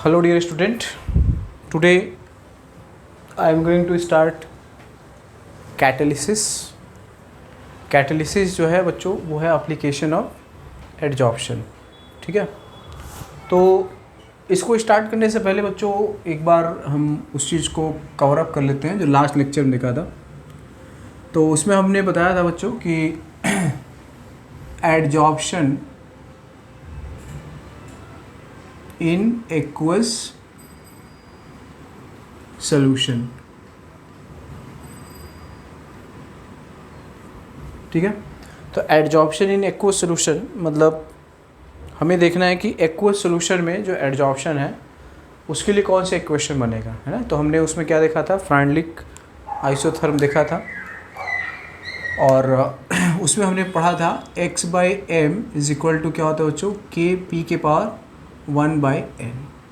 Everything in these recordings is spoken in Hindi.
Hello dear student, today I am going to start catalysis. Catalysis जो है बच्चों वो है एप्लीकेशन ऑफ एडजॉर्प्शन. ठीक है, तो इसको स्टार्ट करने से पहले बच्चों एक बार हम उस चीज़ को कवर अप कर लेते हैं जो लास्ट लेक्चर में देखा था. तो उसमें हमने बताया था बच्चों कि एडजॉर्प्शन इन एक्वस सॉल्यूशन. ठीक है, तो एडजॉर्प्शन इन एक्वस सॉल्यूशन मतलब हमें देखना है कि एक्वस सॉल्यूशन में जो एडजॉर्प्शन है उसके लिए कौन सा इक्वेशन बनेगा, है ना. तो हमने उसमें क्या देखा था, फ्रांडलिक आइसोथर्म देखा था और उसमें हमने पढ़ा था x/m इज इक्वल टू क्या होता है बच्चों, Kp⁴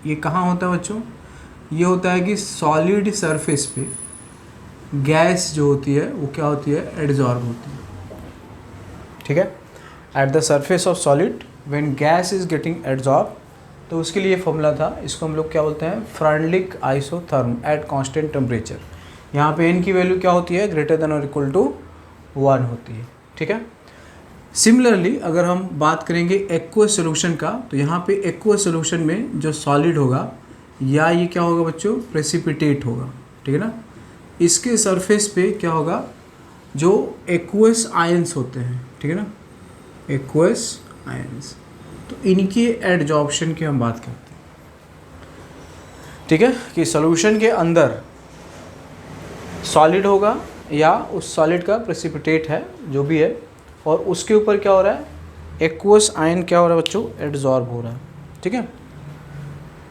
ये कहाँ होता है बच्चों, ये होता है कि सॉलिड सरफेस पे गैस जो होती है वो क्या होती है, एडजॉर्ब होती है. ठीक है, at the surface of solid when gas is getting adsorb. तो उसके लिए फॉर्मूला था, इसको हम लोग क्या बोलते हैं, फ्रांडलिक आइसोथर्म एट कांस्टेंट टेम्परेचर. यहाँ पे n की वैल्यू क्या होती है, ग्रेटर देन और इक्वल टू 1 होती है. ठीक है, सिमिलरली अगर हम बात करेंगे एक्वस सॉल्यूशन का, तो यहाँ पे एक्वस सॉल्यूशन में जो सॉलिड होगा या ये क्या होगा बच्चों, प्रेसिपिटेट होगा. ठीक है ना, इसके सरफेस पे क्या होगा, जो एक्वस आयंस होते हैं. ठीक है ना, एक्वस आयंस, तो इनकी एडजॉर्प्शन की हम बात करते हैं. ठीक है, कि सॉल्यूशन के अंदर सॉलिड होगा या उस सॉलिड का प्रेसिपिटेट है जो भी है, और उसके ऊपर क्या हो रहा है, एक्वस आयन क्या हो रहा है बच्चों, एडजॉर्ब हो रहा है. ठीक है,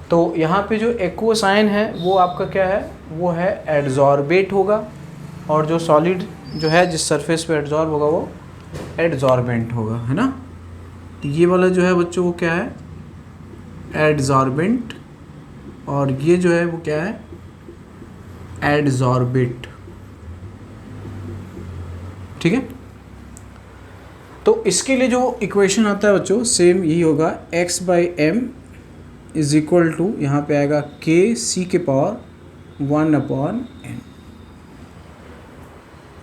तो यहाँ पे जो एक्वस आयन है वो आपका क्या है, वो है एडजॉर्बेट होगा, और जो सॉलिड जो है जिस सरफेस पे एडजॉर्ब होगा वो एडजॉर्बेंट होगा, है ना. तो ये वाला जो है बच्चों वो क्या है, एडजॉर्बेंट, और ये जो है वो क्या है, एडजॉर्बेट. ठीक है, तो इसके लिए जो इक्वेशन आता है बच्चों सेम यही होगा, x/m इज इक्वल टू यहाँ पे आएगा Kc⁴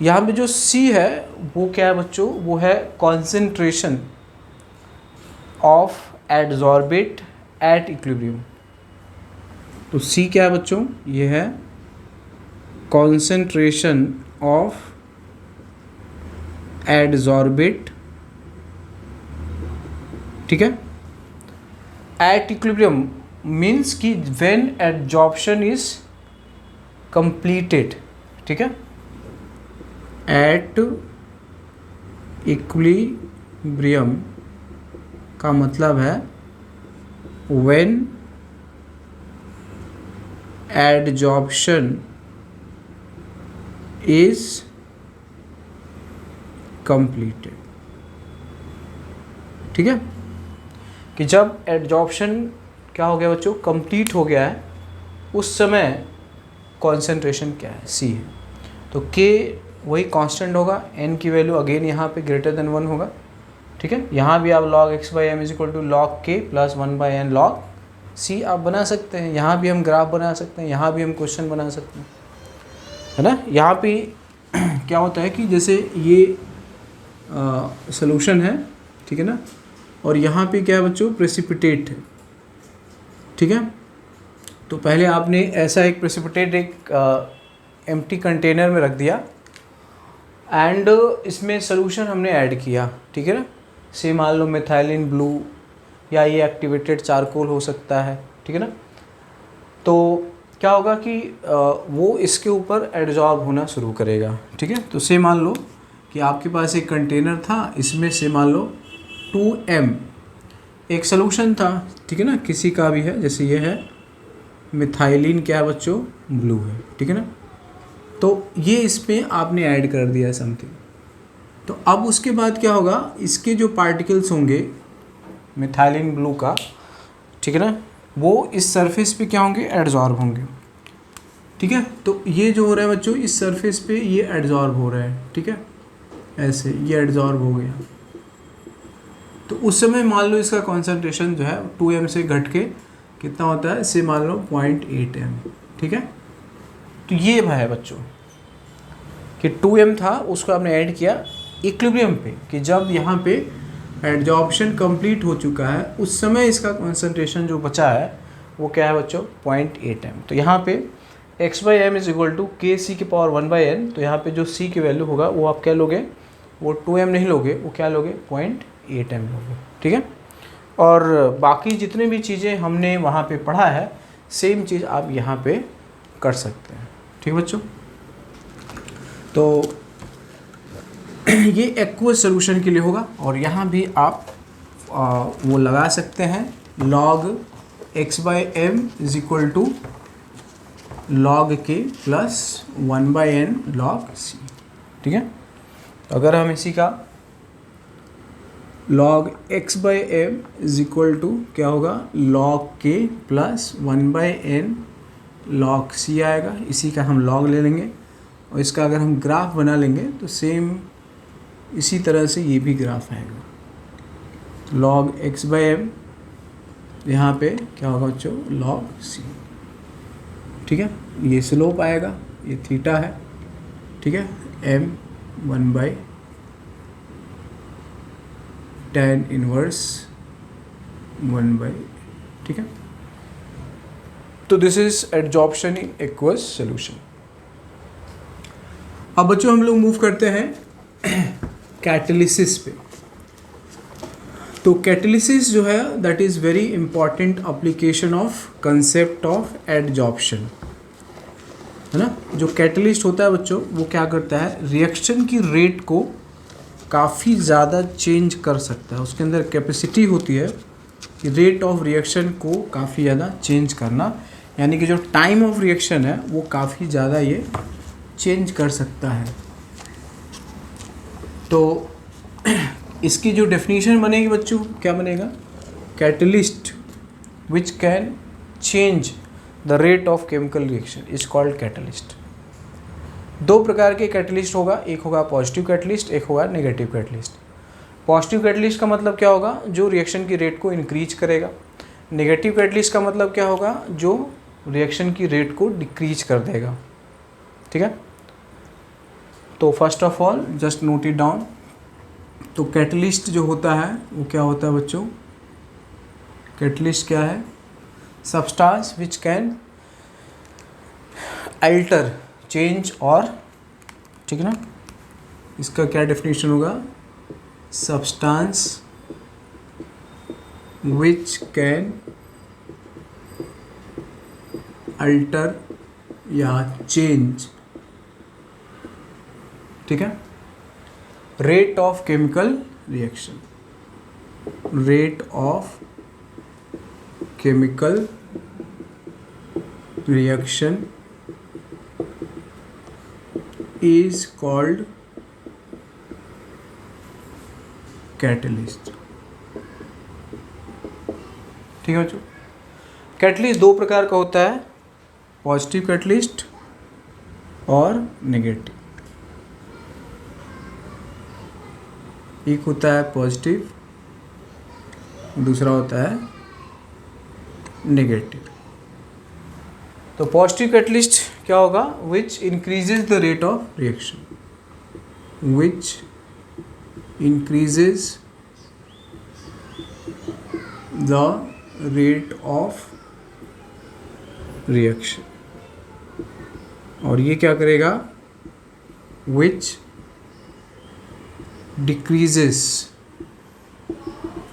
यहाँ पे जो C है वो क्या है बच्चों, वो है concentration of adsorbate at equilibrium. तो C क्या है बच्चों, ये है कॉन्सेंट्रेशन ऑफ एडजॉर्बेट. ठीक है, एट इक्विलिब्रियम मीन्स कि व्हेन एडजॉर्प्शन इज कंप्लीटेड. ठीक है, एट इक्विलिब्रियम का मतलब है व्हेन एडजॉर्प्शन इज कंप्लीटेड. ठीक है, कि जब एडजॉर्प्शन क्या हो गया बच्चों, कंप्लीट हो गया है, उस समय कॉन्सेंट्रेशन क्या है, C है. तो K वही कांस्टेंट होगा, n की वैल्यू अगेन यहाँ पे ग्रेटर देन 1 होगा. ठीक है, यहाँ भी आप log x/m is equal to log K plus 1/n log C आप बना सकते हैं. यहाँ भी हम ग्राफ बना सकते हैं, यहाँ भी हम क्वेश्चन बना सकते हैं, है ना. यहाँ पे क्या होता है कि जैसे ये सॉल्यूशन है, ठीक है ना, और यहाँ पे क्या है बच्चों, प्रेसिपिटेट है. ठीक है, तो पहले आपने ऐसा एक प्रेसिपिटेट एक एम्प्टी कंटेनर में रख दिया एंड इसमें सॉल्यूशन हमने ऐड किया. ठीक है ना, से मान लो मिथाइलिन ब्लू या ये एक्टिवेटेड चारकोल हो सकता है. ठीक है ना, तो क्या होगा कि वो इसके ऊपर एडजॉर्ब होना शुरू करेगा. ठीक है, तो से मान लो कि आपके पास एक कंटेनर था, इसमें से मान लो 2m एक सॉल्यूशन था. ठीक है ना, किसी का भी है, जैसे ये है मिथाइलिन क्या है बच्चों, ब्लू है. ठीक है ना, तो ये इसमें आपने ऐड कर दिया समथिंग. तो अब उसके बाद क्या होगा, इसके जो पार्टिकल्स होंगे मिथाइलिन ब्लू का, ठीक है ना, वो इस सरफेस पे क्या होंगे, एडजॉर्ब होंगे. ठीक है, तो ये जो हो रहा है बच्चों, इस सरफेस पे ये एडजॉर्ब हो रहा है. ठीक है, ऐसे ये एडजॉर्ब हो गया. तो उस समय मान लो इसका कॉन्सेंट्रेशन जो है 2m से घट के कितना होता है, से मान लो 0.8 m, ठीक है। तो ये है बच्चों कि 2m था, उसको आपने ऐड किया इक्विलिब्रियम पे, कि जब यहाँ पे एडजॉर्प्शन कंप्लीट हो चुका है उस समय इसका कंसंट्रेशन जो बचा है वो क्या है बच्चों, 0.8 m। तो यहाँ पे x/m is equal to Kc⁴1/n। तो यहाँ पे जो c की वैल्यू होगा वो आप क्या लोगे, वो 2m नहीं लोगे, वो क्या लोगे, 0.8m लोगे, ठीक है। और बाकी जितने भी चीज़ें हमने वहाँ पे पढ़ा है सेम चीज़ आप यहाँ पे कर सकते हैं, ठीक है बच्चों। तो ये एक्वस सोल्यूशन के लिए होगा। और यहाँ भी आप वो लगा सकते हैं log x/m is equal to log k plus 1/n log c, ठीक है। तो अगर हम इसी का log x/m is equal to क्या होगा, log k plus 1/n log c आएगा, इसी का हम log ले लेंगे और इसका अगर हम ग्राफ बना लेंगे तो सेम इसी तरह से ये भी ग्राफ आएगा। log x/m यहाँ पे क्या होगा बच्चों, log c, ठीक है। ये स्लोप आएगा, ये थीटा है, ठीक है, m 1/tan इनवर्स 1/, ठीक है। तो this is adsorption in aqueous solution. अब बच्चों हम लोग मूव करते हैं कैटालिसिस पे। तो कैटालिसिस जो है that is very important application of concept of adsorption, है ना। जो कैटलिस्ट होता है बच्चों वो क्या करता है, रिएक्शन की रेट को काफ़ी ज़्यादा चेंज कर सकता है, उसके अंदर कैपेसिटी होती है कि रेट ऑफ रिएक्शन को काफ़ी ज़्यादा चेंज करना, यानी कि जो टाइम ऑफ रिएक्शन है वो काफ़ी ज़्यादा ये चेंज कर सकता है। तो इसकी जो डेफिनेशन बनेगी बच्चों, क्या बनेगा, catalyst which can change the rate of chemical reaction is called catalyst. दो प्रकार के कैटलिस्ट होगा, एक होगा पॉजिटिव कैटलिस्ट, एक होगा नेगेटिव कैटलिस्ट। पॉजिटिव कैटलिस्ट का मतलब क्या होगा, जो रिएक्शन की रेट को इंक्रीज करेगा। नेगेटिव कैटलिस्ट का मतलब क्या होगा, जो रिएक्शन की रेट को डिक्रीज कर देगा, ठीक है। तो first of all just note it down. तो कैटलिस्ट जो होता है वो क्या होता है बच्चों, कैटलिस्ट क्या है, substance which can alter, change और, ठीक है ना, इसका क्या डेफिनेशन होगा, सब्सटेंस विच कैन अल्टर या चेंज, ठीक है, rate of chemical reaction, rate of chemical reaction is called catalyst, ठीक है बच्चों। कैटलिस्ट दो प्रकार का होता है, पॉजिटिव कैटलिस्ट और नेगेटिव। एक होता है पॉजिटिव, दूसरा होता है नेगेटिव। तो पॉजिटिव कैटलिस्ट क्या होगा, विच increases the rate of reaction, which increases the rate of reaction, और ये क्या करेगा, विच डिक्रीजेस,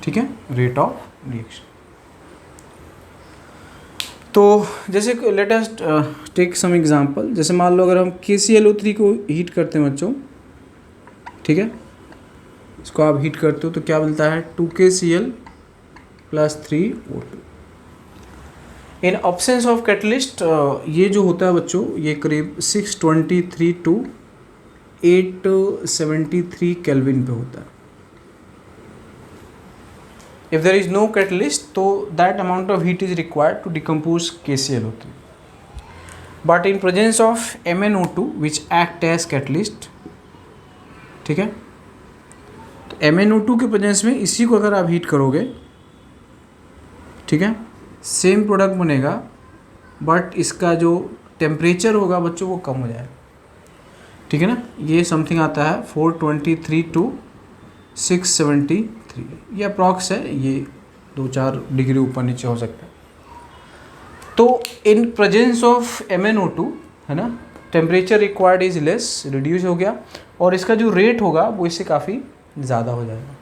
ठीक है, रेट ऑफ रिएक्शन। तो जैसे let us take some example, जैसे मान लो अगर हम KClO3 को हीट करते हैं बच्चों, ठीक है, इसको आप हीट करते हो तो क्या मिलता है, 2KCl + 3O2। In absence of catalyst ये जो होता है बच्चों, ये करीब 623 to 873 केल्विन पे होता है। If there is no catalyst, तो that amount of heat is required to decompose KClO3. But in presence of MnO2 which act as catalyst, ठीक है, तो MnO2 के प्रेजेंस में इसी को अगर आप हीट करोगे, ठीक है, सेम प्रोडक्ट बनेगा बट इसका जो टेम्परेचर होगा बच्चों वो कम हो जाएगा, ठीक है ना। ये समथिंग आता है 423 to 673, ये अप्रॉक्स है, ये 2-4 डिग्री ऊपर नीचे हो सकता है। तो इन प्रेजेंस ऑफ MnO2 है ना, temperature required is less, reduce हो गया, और इसका जो रेट होगा वो इससे काफ़ी ज़्यादा हो जाएगा,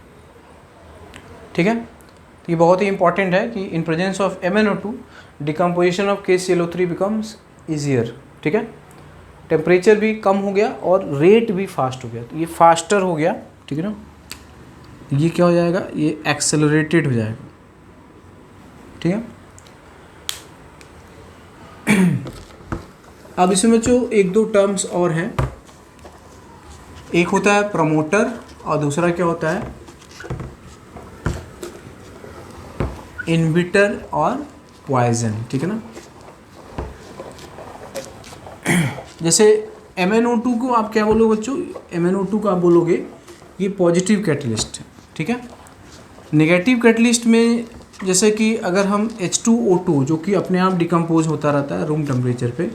ठीक है। तो ये बहुत ही इंपॉर्टेंट है कि in presence of MnO2 decomposition of KClO3 becomes easier, ठीक है। टेम्परेचर भी कम हो गया और रेट भी फास्ट हो गया, तो ये फास्टर हो गया, ठीक है ना। ये क्या हो जाएगा, ये एक्सेलरेटेड हो जाएगा, ठीक है। अब इसमें जो 1-2 टर्म्स और हैं, एक होता है प्रमोटर और दूसरा क्या होता है इनहिबिटर और पॉइजन, ठीक है ना। जैसे MnO2 को आप क्या बोलोगे बच्चों, MnO2 को आप बोलोगे ये पॉजिटिव कैटलिस्ट है, ठीक है। नेगेटिव कैटलिस्ट में जैसे कि अगर हम H2O2 जो कि अपने आप डिकम्पोज होता रहता है रूम टेम्परेचर पे,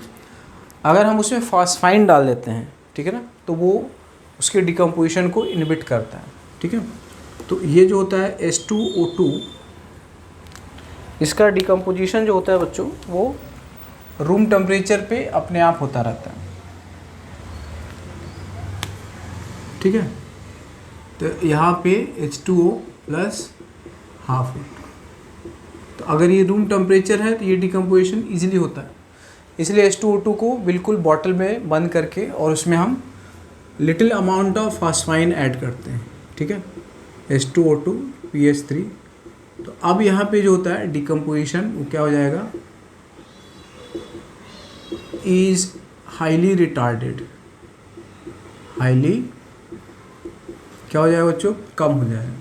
अगर हम उसमें फास्फाइन डाल देते हैं, ठीक है ना, तो वो उसके डिकम्पोजिशन को इनहिबिट करता है, ठीक है। तो ये जो होता है H2O2, इसका डिकम्पोजिशन जो होता है बच्चों वो रूम टेम्परेचर पे अपने आप होता रहता है, ठीक है। तो यहाँ पे H2O प्लस हाफ, तो अगर ये रूम टेम्परेचर है तो ये डिकम्पोजिशन इजीली होता है, इसलिए H2O2 को बिल्कुल बॉटल में बंद करके और उसमें हम लिटिल अमाउंट ऑफ फास्फाइन ऐड करते हैं, ठीक है, H2O2 PH3। तो अब यहाँ पे जो होता है डिकम्पोजिशन वो क्या हो जाएगा, इज हाईली रिटार्डेड, हाईली क्या हो जाएगा बच्चों, कम हो जाएगा।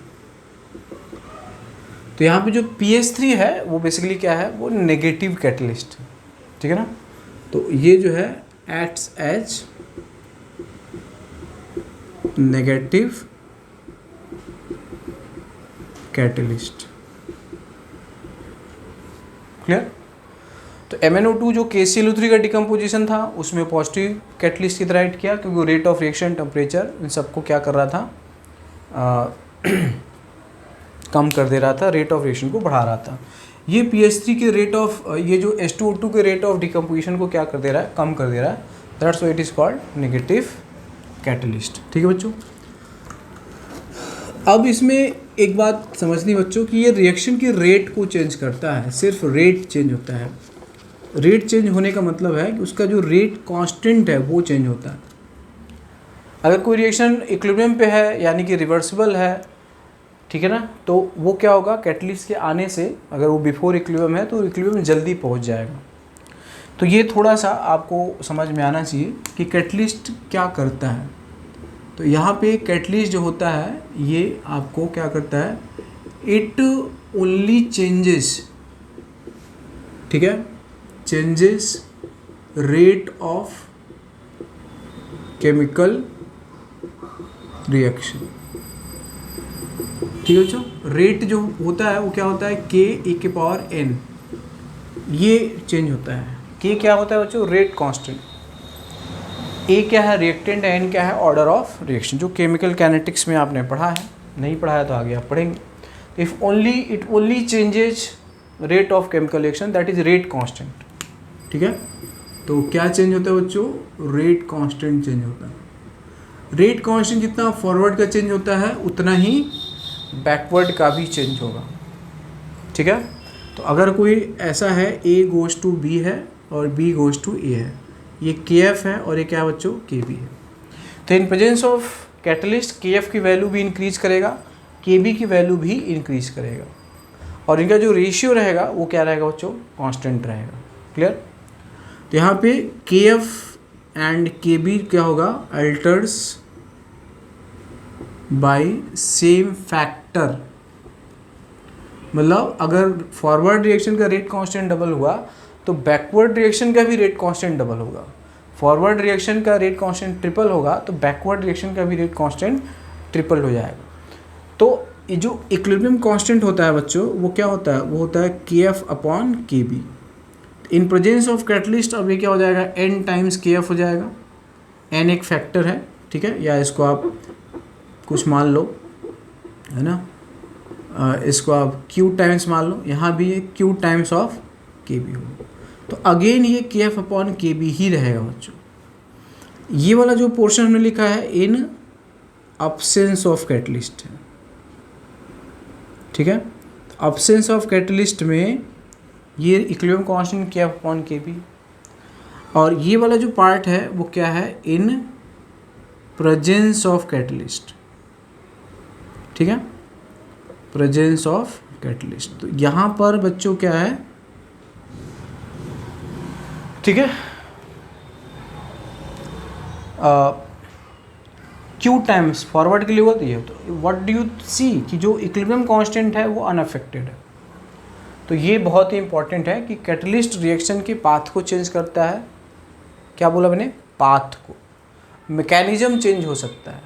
तो यहाँ पे जो PH3 है वो बेसिकली क्या है, वो नेगेटिव कैटलिस्ट है, ठीक है ना। तो ये जो है acts as negative catalyst, clear. तो MnO2 जो KClO3 का डिकम्पोजिशन था उसमें पॉजिटिव कैटलिस्ट की तरह ऐड किया, क्योंकि रेट ऑफ रिएक्शन, टेम्परेचर, इन सबको क्या कर रहा था, कम कर दे रहा था, रेट ऑफ रिएक्शन को बढ़ा रहा था। ये PH3 के रेट ऑफ, ये जो H2O2 के रेट ऑफ डिकम्पोजिशन को क्या कर दे रहा है, कम कर दे रहा है, that's why it is called negative catalyst, ठीक है बच्चों। अब इसमें एक बात समझनी बच्चों कि ये रिएक्शन की रेट को चेंज करता है, सिर्फ रेट चेंज होता है। रेट चेंज होने का मतलब है कि उसका जो रेट कांस्टेंट है वो चेंज होता है। अगर कोई रिएक्शन इक्विलिब्रियम पे है यानी कि रिवर्सिबल है, ठीक है ना, तो वो क्या होगा, कैटलिस्ट के आने से अगर वो बिफोर इक्विलिब्रियम है तो इक्विलिब्रियम जल्दी पहुंच जाएगा। तो ये थोड़ा सा आपको समझ में आना चाहिए कि कैटलिस्ट क्या करता है। तो यहाँ पे कैटलिस्ट जो होता है ये आपको क्या करता है, इट ओनली चेंजेस, ठीक है, changes rate of chemical reaction, ठीक है बच्चों। रेट जो होता है वो क्या होता है, K⁴n, ये चेंज होता है। K क्या होता है बच्चों, रेट कांस्टेंट, A क्या है, रिएक्टेंट, N क्या है, ऑर्डर ऑफ रिएक्शन, जो केमिकल काइनेटिक्स में आपने पढ़ा है, नहीं पढ़ा है तो आगे आप पढ़ेंगे। If only it only changes rate of chemical reaction, that is rate constant, ठीक है। तो क्या चेंज होता है बच्चों, रेट कांस्टेंट चेंज होता है। रेट कांस्टेंट जितना फॉरवर्ड का चेंज होता है उतना ही बैकवर्ड का भी चेंज होगा, ठीक है। तो अगर कोई ऐसा है A गोज टू B है और B गोज टू A है, ये KF है और ये क्या बच्चों, KB है। तो in presence of catalyst KF की वैल्यू भी इंक्रीज करेगा, KB की वैल्यू भी इंक्रीज करेगा, और इनका जो रेशियो रहेगा वो क्या रहेगा बच्चों, कांस्टेंट रहेगा, क्लियर। तो यहाँ पे KF एंड KB क्या होगा, अल्टर्स बाय सेम फैक्टर। मतलब अगर फॉरवर्ड रिएक्शन का रेट कांस्टेंट डबल हुआ तो बैकवर्ड रिएक्शन का भी रेट कांस्टेंट डबल होगा। फॉरवर्ड रिएक्शन का रेट कांस्टेंट ट्रिपल होगा तो बैकवर्ड रिएक्शन का भी रेट कांस्टेंट ट्रिपल हो जाएगा। तो ये जो इक्विलिब्रियम कांस्टेंट होता है बच्चों, वो क्या होता है, वो होता है KF/KB। In presence of catalyst अब ये क्या हो जाएगा, N टाइम्स KF हो जाएगा। N एक फैक्टर है, ठीक है, या इसको आप कुछ मान लो, है ना, इसको आप Q टाइम्स मान लो, यहाँ भी ये Q टाइम्स ऑफ KB हो, तो अगेन ये KF/KB ही रहेगा बच्चों। ये वाला जो पोर्शन हमने लिखा है इन अब्सेंस ऑफ कैटलिस्ट है, ठीक है। अब्सेंस ऑफ कैटलिस्ट में ये इक्विलिब्रियम कांस्टेंट KF/KB, और ये वाला जो पार्ट है वो क्या है, इन प्रेजेंस ऑफ कैटलिस्ट, ठीक है, प्रेजेंस ऑफ कैटलिस्ट। तो यहाँ पर बच्चों क्या है, ठीक है, Q टाइम्स फॉरवर्ड के लिए होती है। तो व्हाट डू यू सी कि जो इक्विलिब्रियम कांस्टेंट है वो अनअफेक्टेड है। तो ये बहुत ही इंपॉर्टेंट है कि कैटलिस्ट रिएक्शन के पाथ को चेंज करता है। क्या बोला मैंने, पाथ को, मैकेनिज्म चेंज हो सकता है,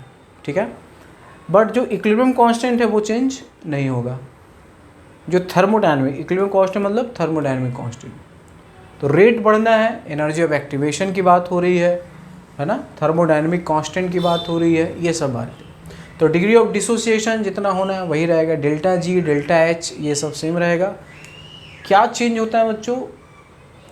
ठीक है, बट जो इक्विलिब्रियम कांस्टेंट है वो चेंज नहीं होगा। जो थर्मोडायनामिक, इक्विलिब्रियम कांस्टेंट मतलब थर्मोडायनामिक कांस्टेंट, तो रेट बढ़ना है, एनर्जी ऑफ एक्टिवेशन की बात हो रही है ना, थर्मोडायनामिक कांस्टेंट की बात हो रही है, ये सब बात है। तो डिग्री ऑफ डिसोसिएशन जितना होना है वही रहेगा, डेल्टा G डेल्टा H ये सब सेम रहेगा। क्या चेंज होता है बच्चों,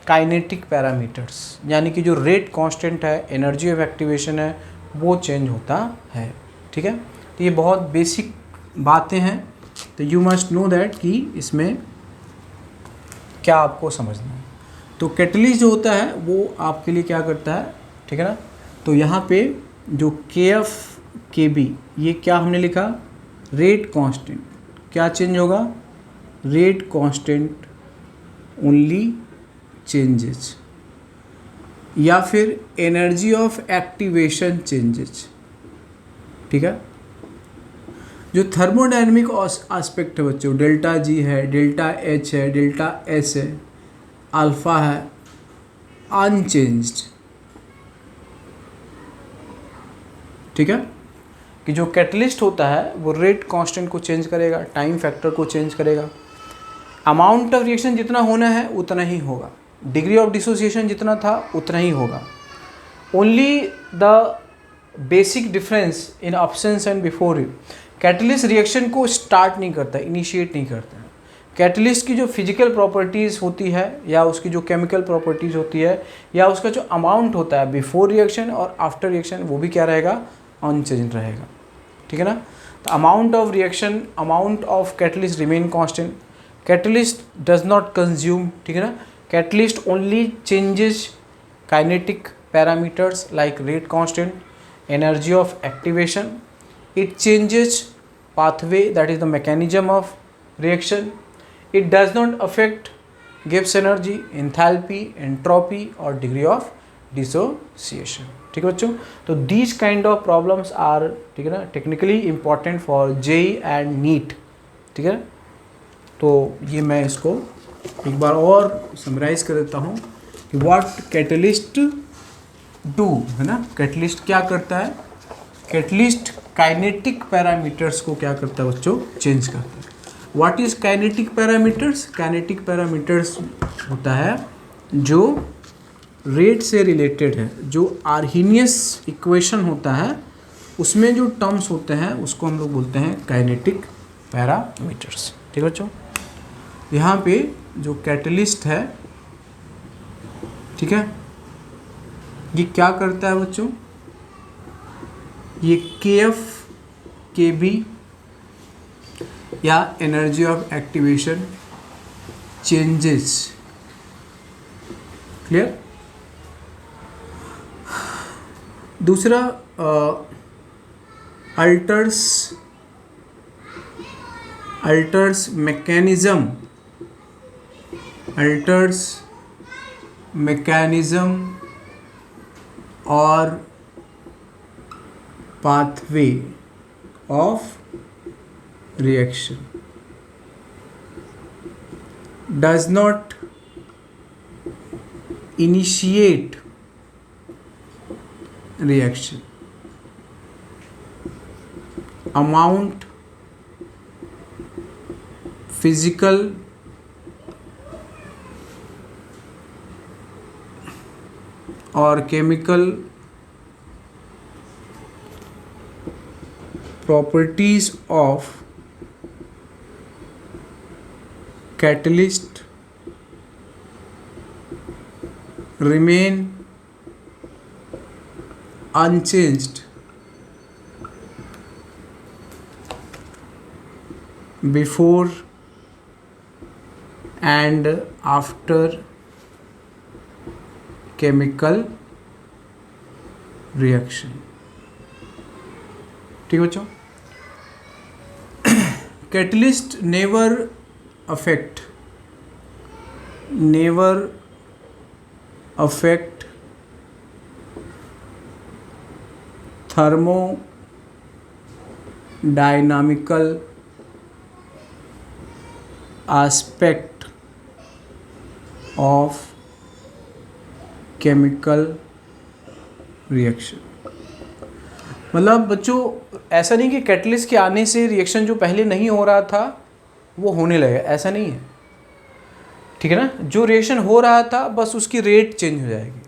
काइनेटिक पैरामीटर्स, यानी कि जो रेट कांस्टेंट है, एनर्जी ऑफ एक्टिवेशन है, वो चेंज होता है, ठीक है। तो ये बहुत बेसिक बातें हैं, तो यू मस्ट नो दैट कि इसमें क्या आपको समझना है। तो कैटलिस्ट जो होता है वो आपके लिए क्या करता है, ठीक है ना। तो यहाँ पे जो KF/KB ये क्या हमने लिखा, रेट कांस्टेंट, क्या चेंज होगा, रेट कांस्टेंट ओनली चेंजेस, या फिर एनर्जी ऑफ एक्टिवेशन चेंजेस, ठीक है। जो थर्मोडायनेमिक एस्पेक्ट है बच्चों, डेल्टा G है, डेल्टा H है, डेल्टा S है, अल्फा है, अनचेंज्ड, ठीक है। कि जो कैटलिस्ट होता है वो रेट कांस्टेंट को चेंज करेगा, टाइम फैक्टर को चेंज करेगा, अमाउंट ऑफ रिएक्शन जितना होना है उतना ही होगा, डिग्री ऑफ डिसोसिएशन जितना था उतना ही होगा। Only the basic difference in absence and before you, catalyst reaction को स्टार्ट नहीं करता, इनिशिएट नहीं करता है। कैटलिस्ट की जो फिजिकल प्रॉपर्टीज़ होती है, या उसकी जो केमिकल प्रॉपर्टीज़ होती है, या उसका जो अमाउंट होता है बिफोर रिएक्शन और आफ्टर रिएक्शन, वो भी क्या रहेगा, अनचेंज रहेगा, ठीक है ना। तो amount of reaction, amount of catalyst remain constant, catalyst does not consume, ठीक है ना, catalyst only changes kinetic parameters like rate constant, energy of activation, it changes pathway, that is the mechanism of reaction. It does not affect Gibbs energy, enthalpy, entropy or degree of dissociation, ठीक है बच्चों। तो these kind of problems are, ठीक है ना, technically important for JEE and NEET, ठीक है। तो ये मैं इसको एक बार और समराइज कर देता हूँ कि what catalyst do, है ना, कैटलिस्ट क्या करता है, कैटलिस्ट काइनेटिक पैरामीटर्स को क्या करता है बच्चों, चेंज करता है। What is kinetic parameters, kinetic parameters होता है जो रेट से रिलेटेड है, जो आर्हीनियस इक्वेशन होता है उसमें जो टर्म्स होते हैं उसको हम लोग बोलते हैं काइनेटिक पैरामीटर्स, ठीक है बच्चों। यहाँ पे जो कैटलिस्ट है, ठीक है, ये क्या करता है बच्चों, ये KF/KB या energy of activation changes, clear. दूसरा अल्टर्स मैकेनिज्म और pathway of reaction, does not initiate reaction, amount physical और chemical properties of catalyst remain unchanged before and after chemical reaction. ठीक है बच्चों, catalyst never affect thermodynamical aspect of chemical reaction. मतलब बच्चों ऐसा नहीं कि कैटलिस्ट के आने से रिएक्शन जो पहले नहीं हो रहा था वो होने लगे, ऐसा नहीं है, ठीक है ना। जो रिएक्शन हो रहा था बस उसकी रेट चेंज हो जाएगी।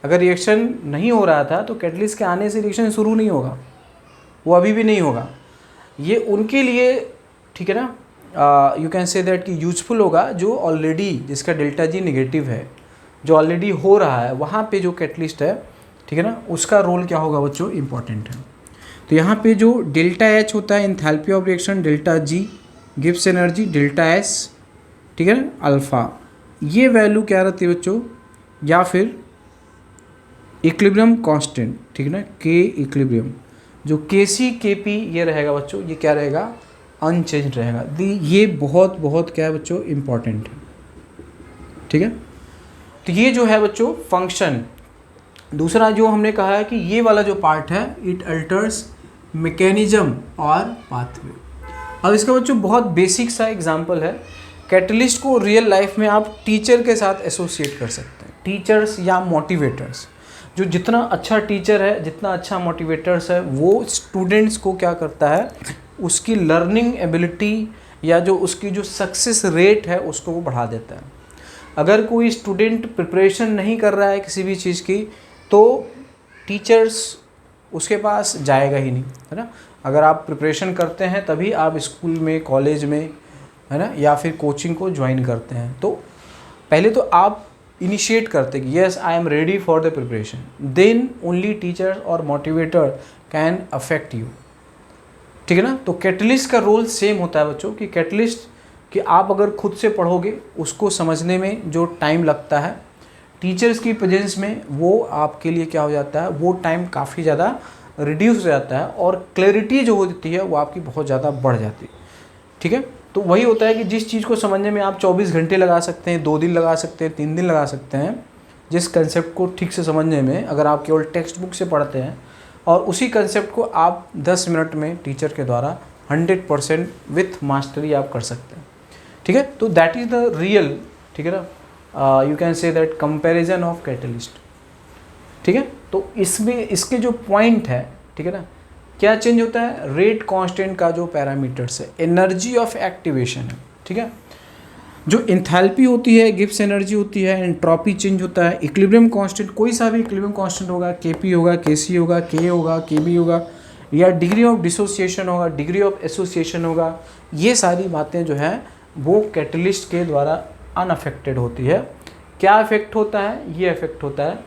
अगर रिएक्शन नहीं हो रहा था तो कैटलिस्ट के आने से रिएक्शन शुरू नहीं होगा, वो अभी भी नहीं होगा। ये उनके लिए, ठीक है ना, यू कैन से दैट कि यूजफुल होगा जो ऑलरेडी, जिसका डेल्टा जी नेगेटिव है, जो ऑलरेडी हो रहा है, वहाँ पे जो कैटलिस्ट है, ठीक है ना, उसका रोल क्या होगा बच्चों, इंपॉर्टेंट है। तो यहाँ पे जो डेल्टा एच होता है enthalpy of reaction, delta G gives energy, delta S, ठीक है ना, अल्फ़ा, ये वैल्यू क्या रहती है बच्चों, या फिर इक्विलिब्रियम कांस्टेंट, ठीक है ना, के इक्विलिब्रियम, जो के सी के पी ये रहेगा बच्चों, ये क्या रहेगा, अनचेंज रहेगा। ये बहुत बहुत क्या है बच्चों, इम्पॉर्टेंट है, ठीक है। तो ये जो है बच्चों फंक्शन। दूसरा जो हमने कहा है कि ये वाला जो पार्ट है, इट अल्टर्स मैकेनिज्म और पाथवे। अब इसका बच्चों बहुत बेसिक सा एग्जांपल है। कैटलिस्ट को रियल लाइफ में आप टीचर के साथ एसोसिएट कर सकते हैं, टीचर्स या मोटिवेटर्स। जो जितना अच्छा टीचर है, जितना अच्छा मोटिवेटर्स है, वो स्टूडेंट्स को क्या करता है, उसकी लर्निंग एबिलिटी या जो उसकी जो सक्सेस रेट है उसको वो बढ़ा देता है। अगर कोई स्टूडेंट प्रिपरेशन नहीं कर रहा है किसी भी चीज़ की, तो टीचर्स उसके पास जाएगा ही नहीं, है ना। अगर आप प्रिपरेशन करते हैं तभी आप स्कूल में, कॉलेज में, है ना, या फिर कोचिंग को ज्वाइन करते हैं। तो पहले तो आप इनिशिएट करते कि yes I am ready for the preparation, then only teacher और मोटिवेटर कैन अफेक्ट यू, ठीक है ना। तो कैटलिस्ट का रोल सेम होता है बच्चों, कि कैटलिस्ट कि आप अगर खुद से पढ़ोगे, उसको समझने में जो टाइम लगता है, टीचर्स की प्रेजेंस में वो आपके लिए क्या हो जाता है, वो टाइम काफ़ी ज़्यादा रिड्यूस हो जाता है और क्लैरिटी जो होती है वो आपकी बहुत ज़्यादा बढ़ जाती है, ठीक है। तो वही होता है कि जिस चीज़ को समझने में आप 24 घंटे लगा सकते हैं, 2 दिन लगा सकते हैं, 3 दिन लगा सकते हैं, जिस कंसेप्ट को ठीक से समझने में अगर आप केवल टेक्स्ट बुक से पढ़ते हैं, और उसी कंसेप्ट को आप 10 मिनट में टीचर के द्वारा 100% विथ मास्टरी आप कर सकते हैं, ठीक है। तो दैट इज़ द रियल, ठीक है ना, you can say that comparison of catalyst, ठीक है। तो इसमें इसके जो पॉइंट है, ठीक है ना, क्या चेंज होता है, रेट कांस्टेंट का जो पैरामीटर्स है, एनर्जी ऑफ एक्टिवेशन है, ठीक है। जो एंथैल्पी होती है, गिब्स एनर्जी होती है, एंट्रोपी चेंज होता है, इक्विलिब्रियम कांस्टेंट, कोई सा भी इक्विलिब्रियम कांस्टेंट होगा, केपी होगा, केसी होगा, के होगा, केबी होगा, या डिग्री ऑफ डिसोसिएशन होगा, डिग्री ऑफ एसोसिएशन होगा, ये सारी बातें जो है वो कैटलिस्ट के द्वारा अनअफेक्टेड होती है। क्या इफेक्ट होता है, ये इफेक्ट होता है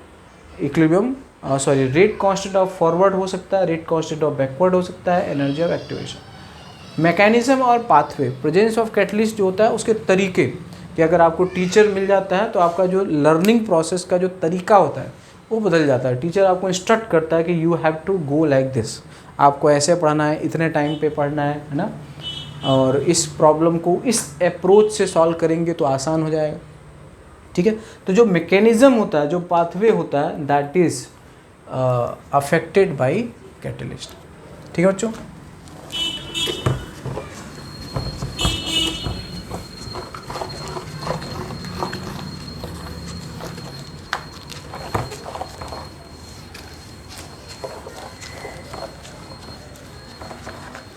equilibrium, rate constant of forward हो सकता है, रेट कांस्टेंट ऑफ बैकवर्ड हो सकता है, एनर्जी ऑफ एक्टिवेशन, मैकेनिज्म और पाथवे, प्रेजेंस ऑफ कैटलिस्ट जो होता है उसके तरीके, कि अगर आपको टीचर मिल जाता है तो आपका जो लर्निंग प्रोसेस का जो तरीका होता है वो बदल जाता है। टीचर आपको इंस्ट्रक्ट करता है कि you have to go like this, आपको ऐसे पढ़ना है, इतने टाइम पे पढ़ना है ना, और इस प्रॉब्लम को इस अप्रोच से सॉल्व करेंगे तो आसान हो जाएगा, ठीक है। तो जो मैकेनिज्म होता है, जो पाथवे होता है, that is affected by catalyst, ठीक है बच्चों।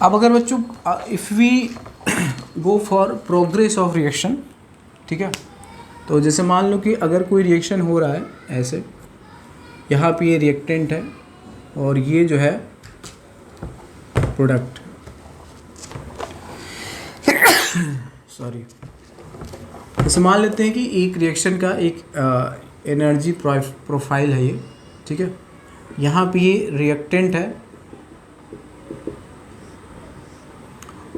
अब अगर बच्चों if we go for progress of reaction, ठीक है। तो जैसे मान लो कि अगर कोई रिएक्शन हो रहा है ऐसे, यहाँ पे ये रिएक्टेंट है और ये जो है प्रोडक्ट, सॉरी, जैसे मान लेते हैं कि एक रिएक्शन का एक एनर्जी प्रोफाइल है ये, ठीक है। यहाँ पे ये रिएक्टेंट है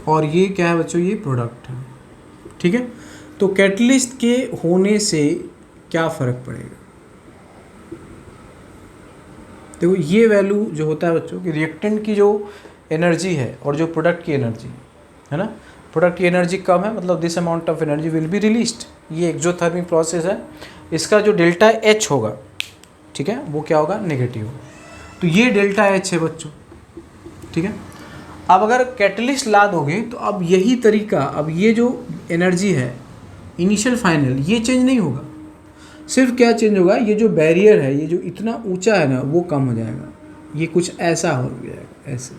और ये क्या है बच्चों, ये प्रोडक्ट है, ठीक है। तो कैटलिस्ट के होने से क्या फ़र्क पड़ेगा? देखो ये वैल्यू जो होता है बच्चों कि रिएक्टेंट की जो एनर्जी है और जो प्रोडक्ट की एनर्जी है ना, प्रोडक्ट की एनर्जी कम है, मतलब this amount of energy will be released. ये एक्सोथर्मिक प्रोसेस है, इसका जो डेल्टा एच होगा, ठीक है, वो क्या होगा, नेगेटिव। तो ये डेल्टा एच है बच्चों, ठीक है। अब अगर कैटलिस्ट ला दोगे तो अब यही तरीका, अब ये जो एनर्जी है इनिशियल फाइनल, ये चेंज नहीं होगा, सिर्फ क्या चेंज होगा, ये जो बैरियर है, ये जो इतना ऊंचा है ना, वो कम हो जाएगा, ये कुछ ऐसा हो जाएगा, ऐसे,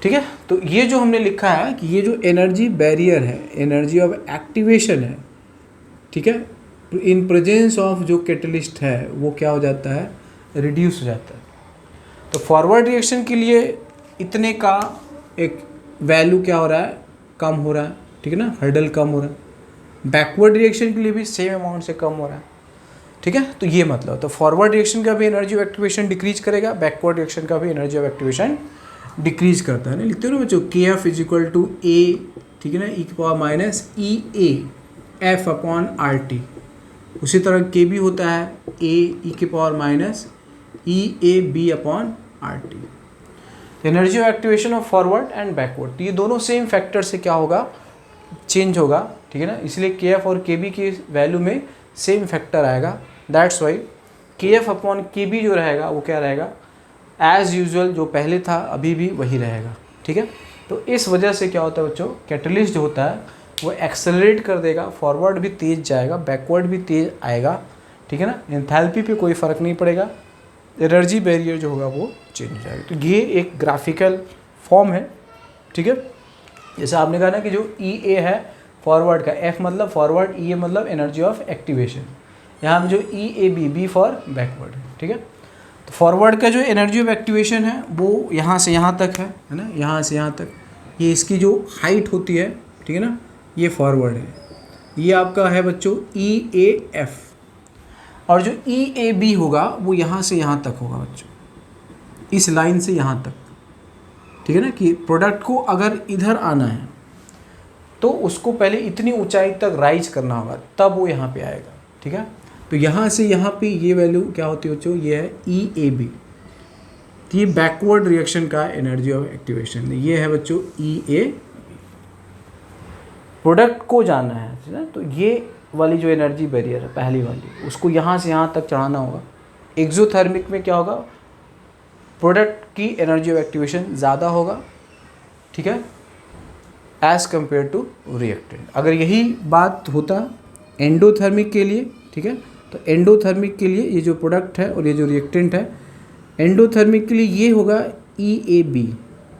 ठीक है। तो ये जो हमने लिखा है कि ये जो एनर्जी बैरियर है, एनर्जी ऑफ एक्टिवेशन है, ठीक है, इन प्रेजेंस ऑफ जो कैटलिस्ट है वो क्या हो जाता है, रिड्यूस हो जाता है। तो फॉरवर्ड रिएक्शन के लिए इतने का एक वैल्यू क्या हो रहा है, कम हो रहा है, ठीक है ना, हर्डल कम हो रहा है। बैकवर्ड रिएक्शन के लिए भी सेम अमाउंट से कम हो रहा है, ठीक है। तो ये मतलब, तो फॉरवर्ड रिएक्शन का भी एनर्जी ऑफ एक्टिवेशन डिक्रीज करेगा, बैकवर्ड रिएक्शन का भी एनर्जी ऑफ एक्टिवेशन डिक्रीज करता है ना। लिखते हो ना बच्चों, k f is equal to a, ठीक है ना, ई की power minus e a f upon r t. उसी तरह के भी होता है ए ई की power minus e a b upon r t. Energy of activation of forward and backward, तो ये दोनों सेम फैक्टर से क्या होगा, चेंज होगा, ठीक है ना। इसलिए के एफ और के बी की वैल्यू में सेम फैक्टर आएगा, दैट्स वाई के एफ अपॉन के बी जो रहेगा वो क्या रहेगा, एज यूजुअल जो पहले था अभी भी वही रहेगा, ठीक है। तो इस वजह से क्या होता है बच्चों, कैटलिस्ट जो होता है वो एक्सेलरेट कर देगा, फॉरवर्ड भी तेज जाएगा, बैकवर्ड भी तेज आएगा, ठीक है ना। एंथैल्पी पे कोई फ़र्क नहीं पड़ेगा, एनर्जी बैरियर जो होगा वो चेंज हो जाएगा। तो ये एक ग्राफिकल फॉर्म है, ठीक है। जैसे आपने कहा ना कि जो ई ए है फॉरवर्ड का, एफ मतलब फॉरवर्ड, ई ए मतलब एनर्जी ऑफ एक्टिवेशन, यहाँ में जो E a b, b for backward, ठीक है। तो फॉरवर्ड का जो एनर्जी ऑफ एक्टिवेशन है वो यहाँ से यहाँ तक है ना, यहाँ से यहाँ तक, ये इसकी जो हाइट होती है, ठीक है ना, ये फॉरवर्ड है। ये आपका है बच्चों ई ए एफ, और जो ई ए बी होगा वो यहाँ से यहाँ तक होगा बच्चों, इस लाइन से यहाँ तक, ठीक है ना। कि प्रोडक्ट को अगर इधर आना है तो उसको पहले इतनी ऊंचाई तक राइज करना होगा, तब वो यहाँ पे आएगा, ठीक है। तो यहाँ से यहाँ पे ये वैल्यू क्या होती है बच्चों, ये है ई ए बी। तो ये बैकवर्ड रिएक्शन का एनर्जी ऑफ एक्टिवेशन, ये है बच्चों ई ए। प्रोडक्ट को जाना है ना, तो ये वाली जो एनर्जी बैरियर है पहली वाली, उसको यहाँ से यहाँ तक चढ़ाना होगा। एक्सोथर्मिक में क्या होगा, प्रोडक्ट की एनर्जी ऑफ एक्टिवेशन ज़्यादा होगा, ठीक है, एज कंपेयर टू रिएक्टेंट। अगर यही बात होता एंडोथर्मिक के लिए, ठीक है, तो एंडोथर्मिक के लिए ये जो प्रोडक्ट है और ये जो रिएक्टेंट है, एंडोथर्मिक के लिए ये होगा ई ए बी,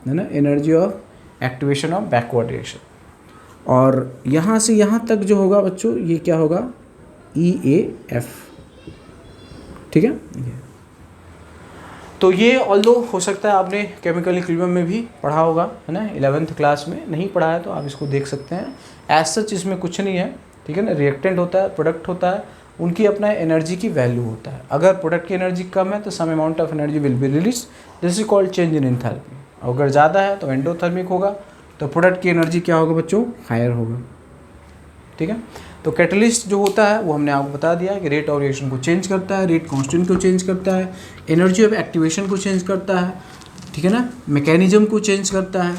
है ना, energy of activation of backward reaction. और यहाँ से यहाँ तक जो होगा बच्चों, ये क्या होगा, ई ए एफ, ठीक है। तो ये ऑल्दो हो सकता है आपने केमिकल इक्विलिब्रियम में भी पढ़ा होगा, है ना, 11th क्लास में। नहीं पढ़ा है तो आप इसको देख सकते हैं। एज सच इसमें कुछ नहीं है, ठीक है ना। रिएक्टेंट होता है, प्रोडक्ट होता है, उनकी अपना एनर्जी की वैल्यू होता है। अगर प्रोडक्ट की एनर्जी कम है तो some amount of energy will be release, this is called change in enthalpy. अगर ज़्यादा है तो एंडोथर्मिक होगा, तो प्रोडक्ट की एनर्जी क्या होगा बच्चों, हायर होगा, ठीक है। तो कैटलिस्ट जो होता है वो हमने आपको बता दिया है कि रेट ऑफ रिएक्शन को चेंज करता है, रेट कांस्टेंट को चेंज करता है, एनर्जी ऑफ एक्टिवेशन को चेंज करता है, ठीक है ना, मैकेनिज्म को चेंज करता है,